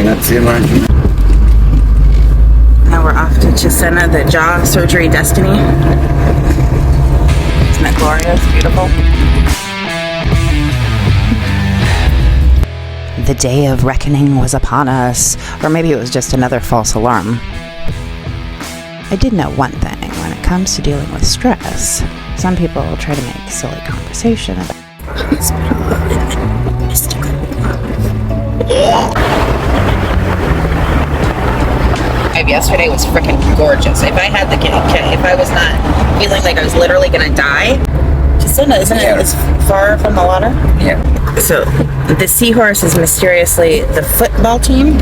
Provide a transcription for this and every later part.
Grazie, Maggie. Now we're off to Cesena, the jaw surgery destiny. Isn't that glorious? Beautiful. The day of reckoning was upon us, or maybe it was just another false alarm. I did know one thing when it comes to dealing with stress. Some people try to make silly conversation about Yesterday was freaking gorgeous. If I had if I was not feeling like I was literally gonna die, isn't it as far from the water? Yeah. So the seahorse is mysteriously the football team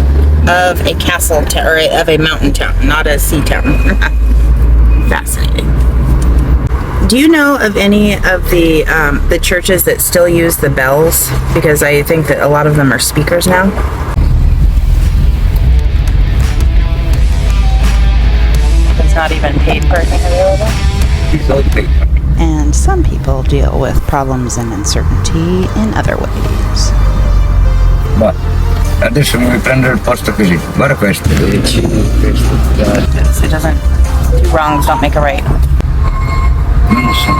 of a castle or of a mountain town, not a sea town. Fascinating. Do you know of any of the churches that still use the bells? Because I think that a lot of them are speakers now. There's not even paid parking available. And some people deal with problems and uncertainty in other ways. Ma adesso mi prendo il posto così. Guarda questo. It doesn't. Two wrongs don't make a right. Non lo so.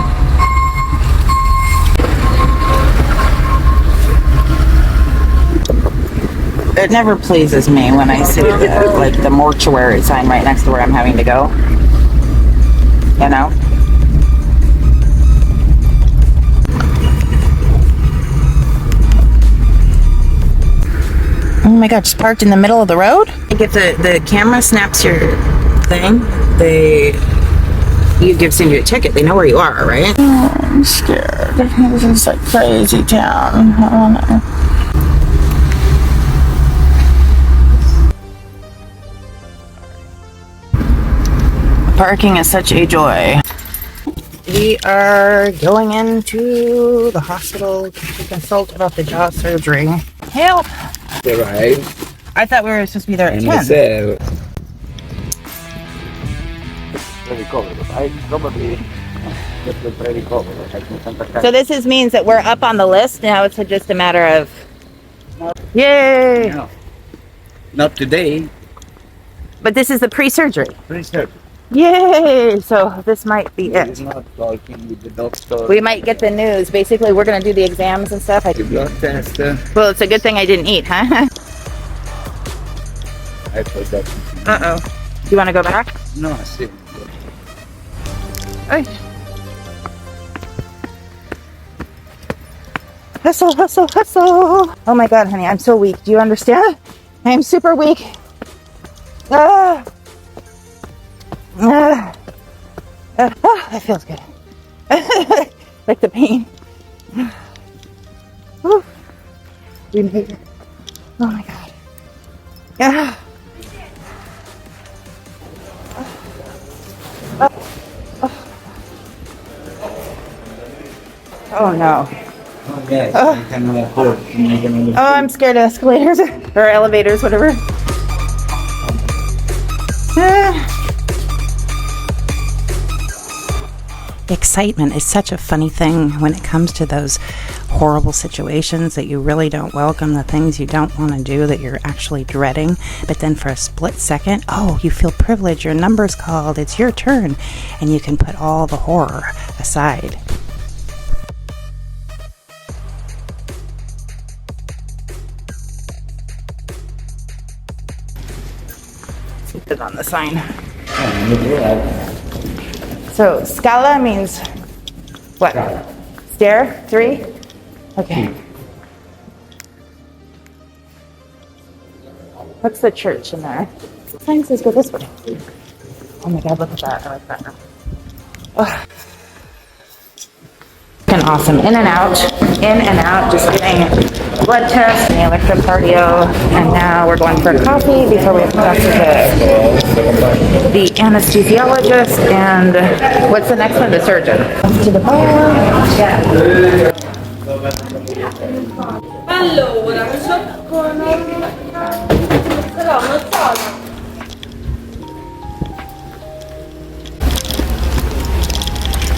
It never pleases me when I see the mortuary sign right next to where I'm having to go. You know? Oh my god, just parked in the middle of the road? If the camera snaps your thing, send you a ticket. They know where you are, right? Oh, I'm scared. This is like crazy town. I don't know. Parking is such a joy. We are going into the hospital to consult about the jaw surgery. Help! Right. I thought we were supposed to be there at 10. So this means that we're up on the list. Now it's just a matter of... Yay! No. Not today. But this is the pre-surgery. Pre-surgery. Yay! So this might be it. Not talking with the doctor. We might get the news. Basically, we're going to do the exams and stuff. The blood test. Well, it's a good thing I didn't eat, huh? I forgot. Uh-oh. Do you want to go back? No, I see. Hey. Hustle, hustle, hustle. Oh my god, honey, I'm so weak. Do you understand? I am super weak. Ah. That feels good. Like the pain. We made it. Oh my god. Yeah. Oh no. Okay. Oh, I'm scared of escalators or elevators, whatever. Excitement is such a funny thing when it comes to those horrible situations that you really don't welcome, the things you don't want to do that you're actually dreading. But then for a split second, oh, you feel privileged, your number's called, it's your turn, and you can put all the horror aside. Put it on the sign. So, scala means what? Stair? 3? Okay. What's the church in there? Sign says go this way. Oh my god, look at that. I like that. Oh. And awesome. In and out, just getting a blood test and the electrocardio. And now we're going for a coffee before we have to talk to the anesthesiologist. And what's the next one? The surgeon. To the bar. Yeah. Allora, mi soccorrono. Però non so.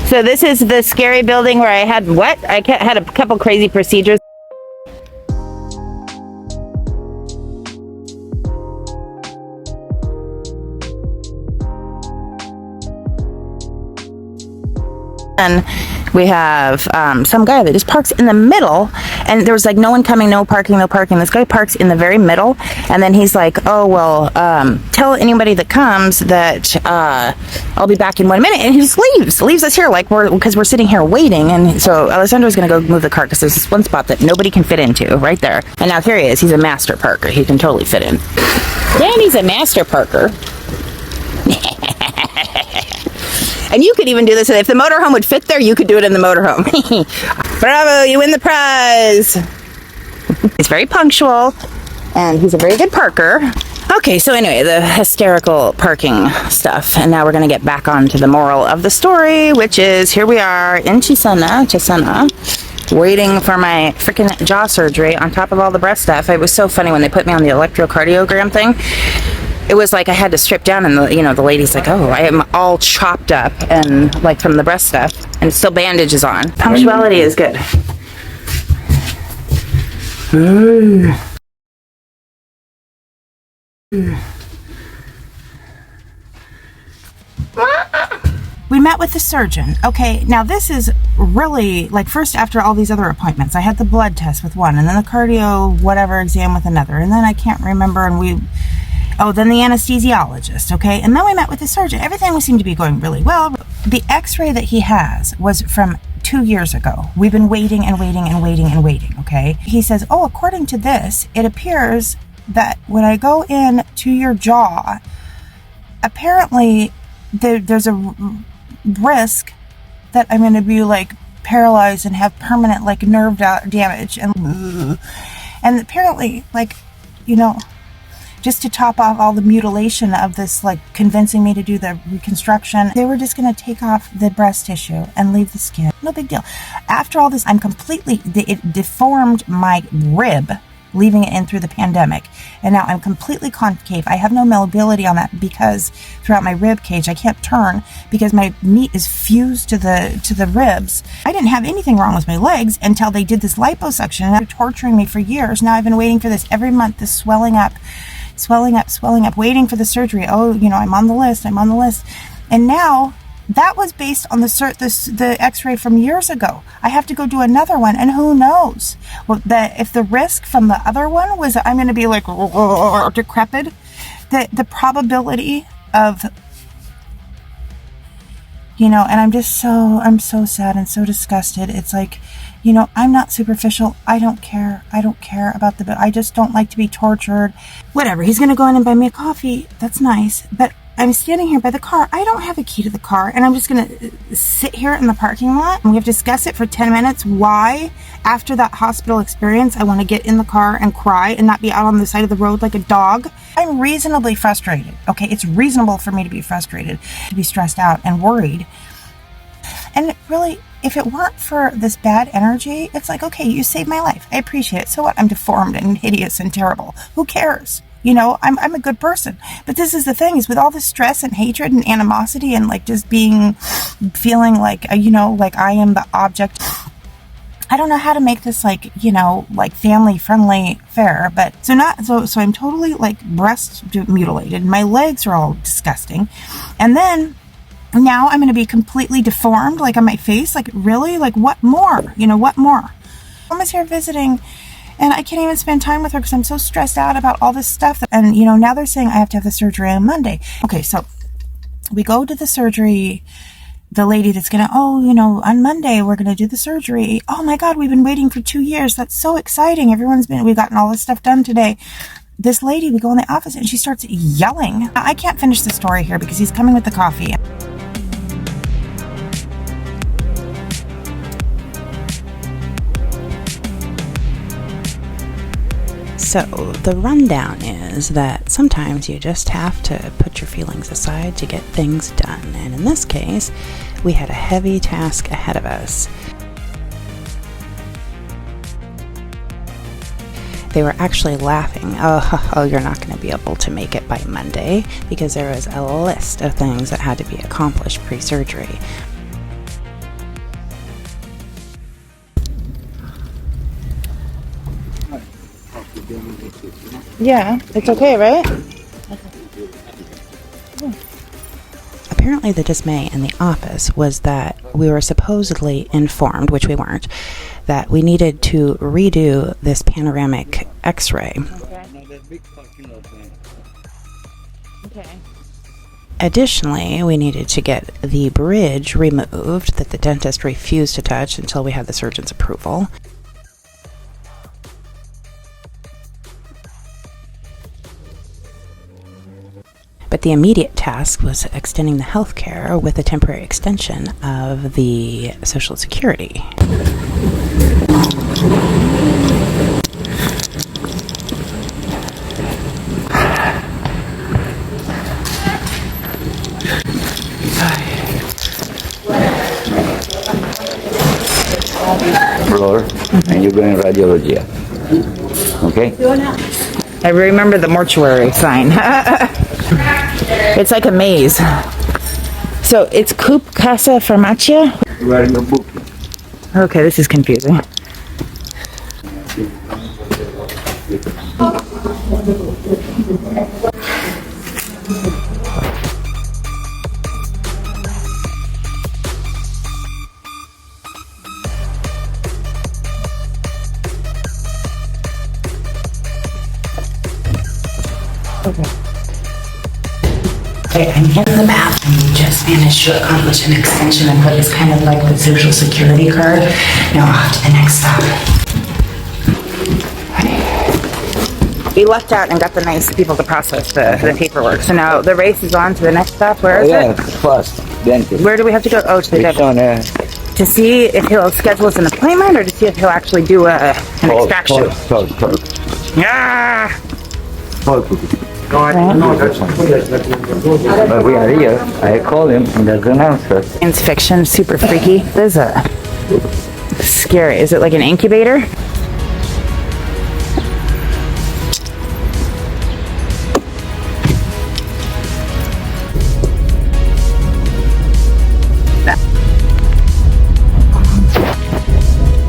So this is the scary building where I had what? I had a couple crazy procedures. And we have some guy that just parks in the middle, and there was like no one coming, no parking. This guy parks in the very middle, and then he's like, oh, well, tell anybody that comes that I'll be back in 1 minute, and he just leaves us here, like, because we're sitting here waiting. And so Alessandro's going to go move the car because there's this one spot that nobody can fit into right there. And now here he is. He's a master parker. He can totally fit in. Danny's a master parker. And you could even do this. If the motorhome would fit there, you could do it in the motorhome. Bravo, you win the prize. He's very punctual, and he's a very good parker. Okay, so anyway, the hysterical parking stuff. And now we're going to get back on to the moral of the story, which is here we are in Cesena, waiting for my freaking jaw surgery on top of all the breast stuff. It was so funny when they put me on the electrocardiogram thing. It was like I had to strip down, and the lady's like, oh, I am all chopped up and like from the breast stuff, and still bandages on. Punctuality is good. We met with the surgeon. Okay, now this is really, like, first after all these other appointments, I had the blood test with one, and then the cardio whatever exam with another, and then I can't remember, and then the anesthesiologist, okay? And then we met with the surgeon. Everything seemed to be going really well. The x-ray that he has was from 2 years ago. We've been waiting, okay? He says, oh, according to this, it appears that when I go in to your jaw, apparently there's a risk that I'm going to be, like, paralyzed and have permanent, like, nerve damage. And apparently, like, just to top off all the mutilation of this, like, convincing me to do the reconstruction, they were just going to take off the breast tissue and leave the skin. No big deal. After all this, it deformed my rib, leaving it in through the pandemic. And now I'm completely concave. I have no mobility on that because throughout my rib cage, I can't turn because my meat is fused to the ribs. I didn't have anything wrong with my legs until they did this liposuction, and they're torturing me for years. Now I've been waiting for this every month, this swelling up, waiting for the surgery. Oh, I'm on the list. And now that was based on the x-ray from years ago. I have to go do another one, and who knows? Well, if the risk from the other one was that I'm going to be like decrepit, the probability of, and I'm so sad and so disgusted. It's like, I'm not superficial. I don't care about I just don't like to be tortured. Whatever. He's going to go in and buy me a coffee. That's nice. But I'm standing here by the car. I don't have a key to the car, and I'm just going to sit here in the parking lot, and we have to discuss it for 10 minutes. Why, after that hospital experience, I want to get in the car and cry and not be out on the side of the road like a dog. I'm reasonably frustrated. Okay, it's reasonable for me to be frustrated, to be stressed out and worried. And really, if it weren't for this bad energy, it's like, okay, you saved my life. I appreciate it. So what? I'm deformed and hideous and terrible. Who cares? I'm a good person. But this is the thing, is with all this stress and hatred and animosity and, like, just feeling like, like I am the object. I don't know how to make this, like, like family friendly fair, but so I'm totally, like, breast mutilated. My legs are all disgusting. And then now I'm going to be completely deformed, like, on my face. Like, really? Like, what more? What more? Mama's here visiting, and I can't even spend time with her because I'm so stressed out about all this stuff. And, now they're saying I have to have the surgery on Monday. Okay, so we go to the surgery. The lady that's going to, on Monday, we're going to do the surgery. Oh my God, we've been waiting for 2 years. That's so exciting. We've gotten all this stuff done today. This lady, we go in the office and she starts yelling. I can't finish the story here because he's coming with the coffee. So the rundown is that sometimes you just have to put your feelings aside to get things done. And in this case, we had a heavy task ahead of us. They were actually laughing. Oh, you're not going to be able to make it by Monday, because there was a list of things that had to be accomplished pre-surgery. Yeah, it's okay, right? Apparently the dismay in the office was that we were supposedly informed, which we weren't, that we needed to redo this panoramic x-ray. Okay. Additionally, we needed to get the bridge removed that the dentist refused to touch until we had the surgeon's approval. But the immediate task was extending the health care with a temporary extension of the Social Security. Floor, and you go in radiology. Okay? I remember the mortuary sign. It's like a maze. So it's Coop Casa Farmacia? Where your book? Okay, this is confusing. Okay, I'm in the bathroom. We just managed to accomplish an extension of what is kind of like the Social Security card. Now off to the next stop. We lucked out and got the nice people to process the paperwork. So now the race is on to the next stop. Where is it? First, dentist. Where do we have to go? Oh, to the It's dentist. on To see if he'll schedule us an appointment or to see if he'll actually do an extraction. Yeah. But we are here. I call him and there's an answer. Science fiction, super freaky. This is scary. Is it like an incubator?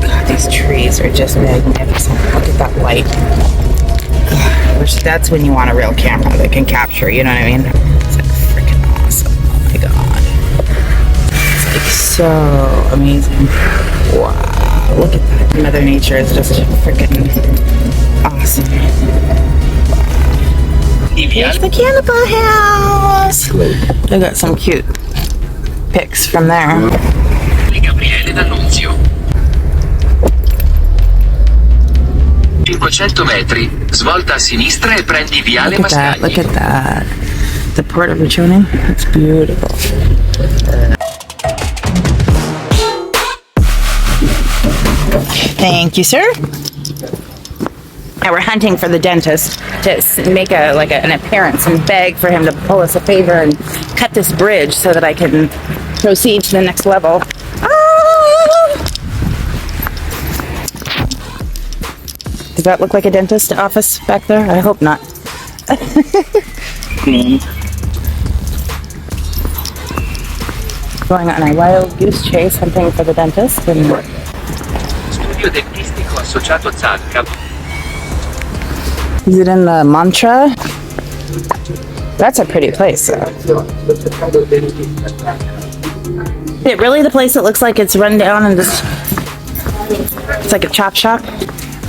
God, these trees are just magnificent. Look at that light. Which that's when you want a real camera that can capture, you know what I mean? It's like freaking awesome. Oh my god. It's like so amazing. Wow. Look at that. Mother Nature is just freaking awesome. Wow. Here's the Cannibal House. I got some cute pics from there. Gabriele D'Annunzio. 500 metri, svolta a sinistra e prendi viale Look at that, Mascagni. look at that. The Port of Riccione, it's beautiful. Thank you, sir. Now we're hunting for the dentist to make an appearance and beg for him to pull us a favor and cut this bridge so that I can proceed to the next level. Does that look like a dentist office back there? I hope not. Going on a wild goose chase hunting for the dentist. And Studio dentistico associato Zacca. is it in the mantra? That's a pretty place, though. Is it really the place that looks like it's run down and just... It's like a chop shop?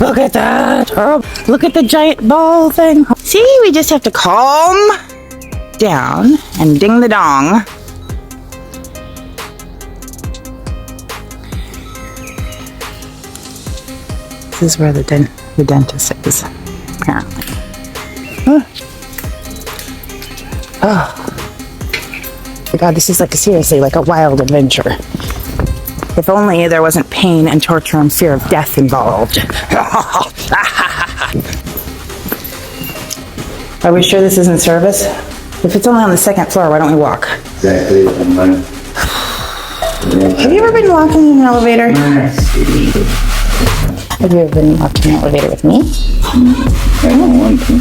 Look at that! Oh, look at the giant ball thing. See, we just have to calm down and ding the dong. This is where the dentist is, apparently. Oh. God, this is seriously like a wild adventure. If only there wasn't pain and torture and fear of death involved. Are we sure this isn't service? If it's only on the second floor, why don't we walk? Exactly. Have you ever been walking in an elevator? Have you ever been walking in an elevator with me? I don't want to.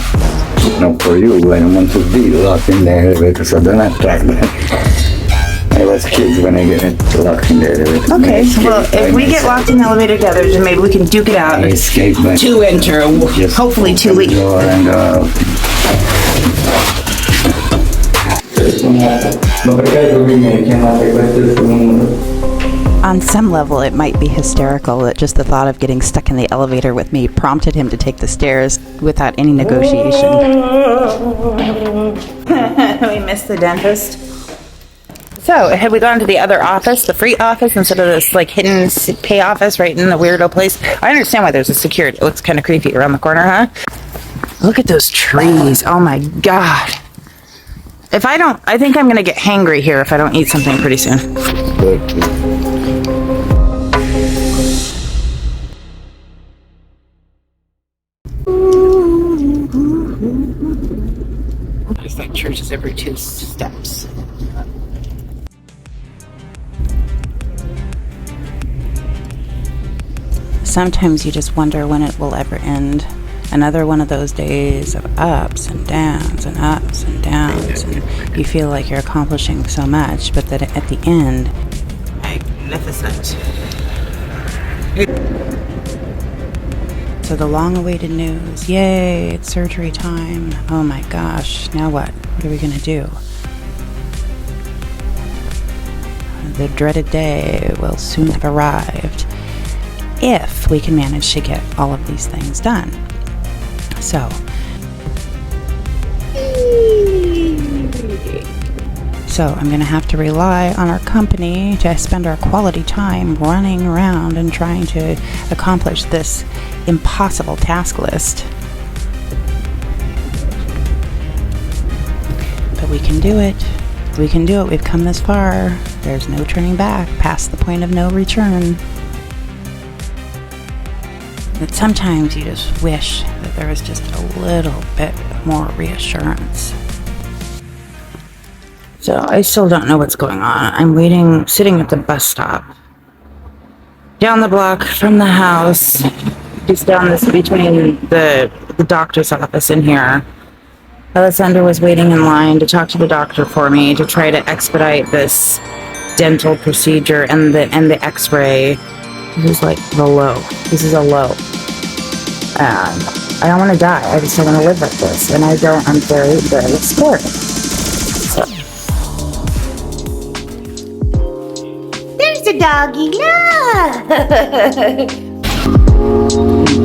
Not for you. I don't want to be locked in the elevator, so don't attack me. I was kids when I get locked in the elevator. Okay, well, if we get locked in the elevator together, then maybe we can duke it out. I escaped by To enter, just hopefully to open the leave. door and Ma per caso mi chiamate questo è il suo numero? On some level, it might be hysterical that just the thought of getting stuck in the elevator with me prompted him to take the stairs without any negotiation. We missed the dentist. So, had we gone to the other office, the free office, instead of this like hidden pay office right in the weirdo place? I understand why there's a security. It looks kind of creepy around the corner, huh? Look at those trees. Oh my God. I think I'm going to get hangry here if I don't eat something pretty soon. There's like churches every 2 steps. Sometimes you just wonder when it will ever end. Another one of those days of ups and downs and ups and downs, and you feel like you're accomplishing so much, but that at the end, magnificent. So the long-awaited news, yay, it's surgery time. Oh my gosh, now what? What are we gonna do? The dreaded day will soon have arrived, if we can manage to get all of these things done. So, I'm going to have to rely on our company to spend our quality time running around and trying to accomplish this impossible task list. But we can do it. We can do it. We've come this far. There's no turning back past the point of no return. But sometimes you just wish that there was just a little bit more reassurance. So I still don't know what's going on. I'm sitting at the bus stop. Down the block from the house. Just down this between the doctor's office and here. Alessandra was waiting in line to talk to the doctor for me to try to expedite this dental procedure and the x-ray. This is like the low. This is a low. And I don't want to die. I just don't want to live like this. And I'm very, very scared. So. There's a doggy. Look.